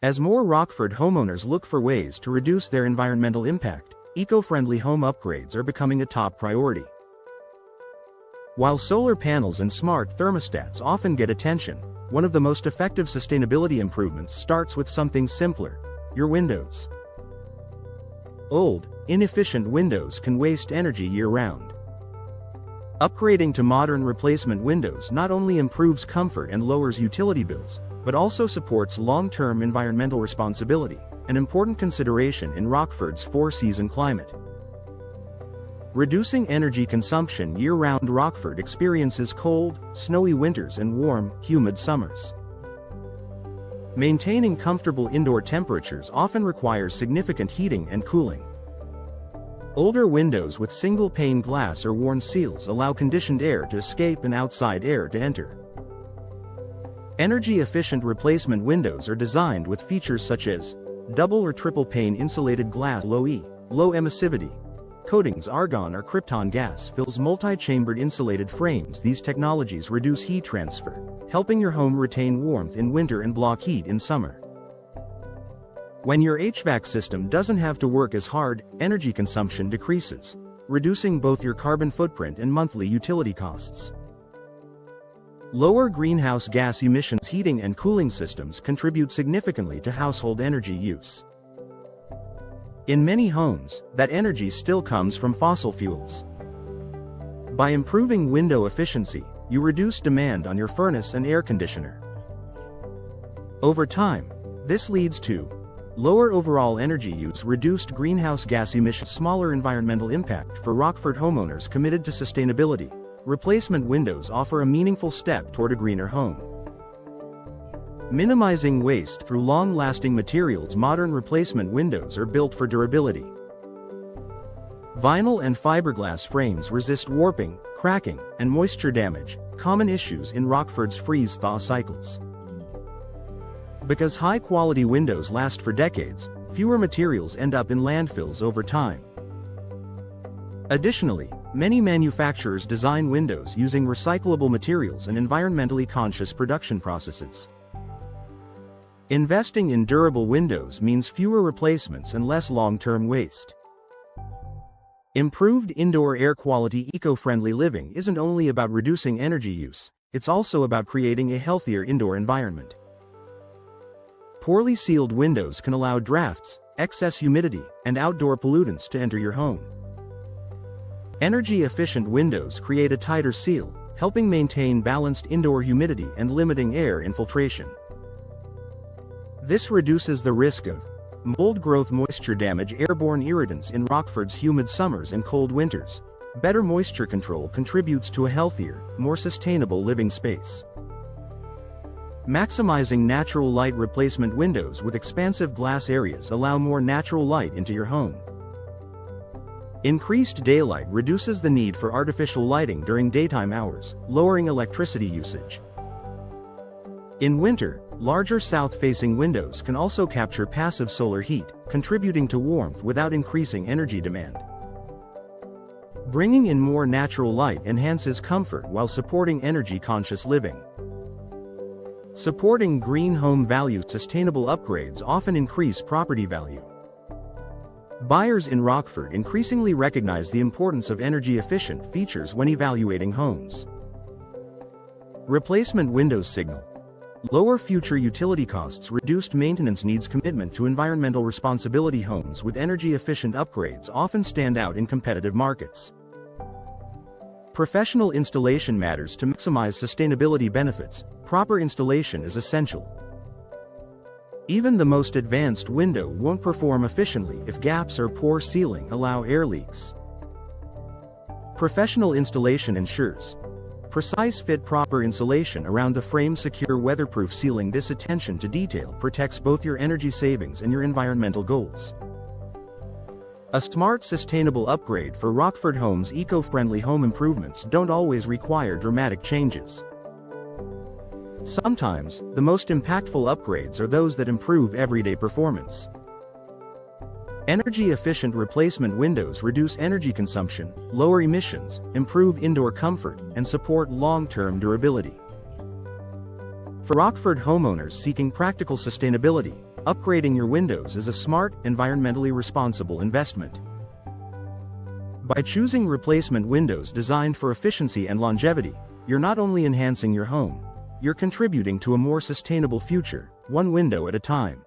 As more Rockford homeowners look for ways to reduce their environmental impact, eco-friendly home upgrades are becoming a top priority. While solar panels and smart thermostats often get attention, one of the most effective sustainability improvements starts with something simpler: your windows. Old, inefficient windows can waste energy year-round. Upgrading to modern replacement windows not only improves comfort and lowers utility bills, but also supports long-term environmental responsibility, an important consideration in Rockford's four-season climate. Reducing energy consumption year-round, Rockford experiences cold, snowy winters and warm, humid summers. Maintaining comfortable indoor temperatures often requires significant heating and cooling. Older windows with single-pane glass or worn seals allow conditioned air to escape and outside air to enter. Energy-efficient replacement windows are designed with features such as double or triple pane insulated glass, low emissivity coatings, argon or krypton gas fills, multi-chambered insulated frames. These technologies reduce heat transfer, helping your home retain warmth in winter and block heat in summer. When your HVAC system doesn't have to work as hard, energy consumption decreases, reducing both your carbon footprint and monthly utility costs. Lower greenhouse gas emissions. Heating and cooling systems contribute significantly to household energy use. In many homes, that energy still comes from fossil fuels. By improving window efficiency, you reduce demand on your furnace and air conditioner. Over time, this leads to lower overall energy use, reduced greenhouse gas emissions, smaller environmental impact. For Rockford homeowners committed to sustainability, replacement windows offer a meaningful step toward a greener home. Minimizing waste through long-lasting materials. Modern replacement windows are built for durability. Vinyl and fiberglass frames resist warping, cracking, and moisture damage, common issues in Rockford's freeze-thaw cycles. Because high-quality windows last for decades, fewer materials end up in landfills over time. Additionally, many manufacturers design windows using recyclable materials and environmentally conscious production processes. Investing in durable windows means fewer replacements and less long-term waste. Improved indoor air quality. Eco-friendly living isn't only about reducing energy use, it's also about creating a healthier indoor environment. Poorly sealed windows can allow drafts, excess humidity, and outdoor pollutants to enter your home. Energy-efficient windows create a tighter seal, helping maintain balanced indoor humidity and limiting air infiltration. This reduces the risk of mold growth, moisture damage, airborne irritants in Rockford's humid summers and cold winters. Better moisture control contributes to a healthier, more sustainable living space. Maximizing natural light. Replacement windows with expansive glass areas allow more natural light into your home. Increased daylight reduces the need for artificial lighting during daytime hours, lowering electricity usage. In winter, larger south-facing windows can also capture passive solar heat, contributing to warmth without increasing energy demand. Bringing in more natural light enhances comfort while supporting energy-conscious living. Supporting green home value. Sustainable upgrades often increase property value. Buyers in Rockford increasingly recognize the importance of energy-efficient features when evaluating homes. Replacement windows signal lower future utility costs, reduced maintenance needs, commitment to environmental responsibility. Homes with energy-efficient upgrades often stand out in competitive markets. Professional installation matters. To maximize sustainability benefits, proper installation is essential. Even the most advanced window won't perform efficiently if gaps or poor sealing allow air leaks. Professional installation ensures precise fit, proper insulation around the frame, secure weatherproof sealing. This attention to detail protects both your energy savings and your environmental goals. A smart, sustainable upgrade. For Rockford homes. Eco-friendly home improvements don't always require dramatic changes. Sometimes, the most impactful upgrades are those that improve everyday performance. Energy-efficient replacement windows reduce energy consumption, lower emissions, improve indoor comfort, and support long-term durability. For Rockford homeowners seeking practical sustainability, Upgrading your windows is a smart, environmentally responsible investment. By choosing replacement windows designed for efficiency and longevity, you're not only enhancing your home, you're contributing to a more sustainable future, one window at a time.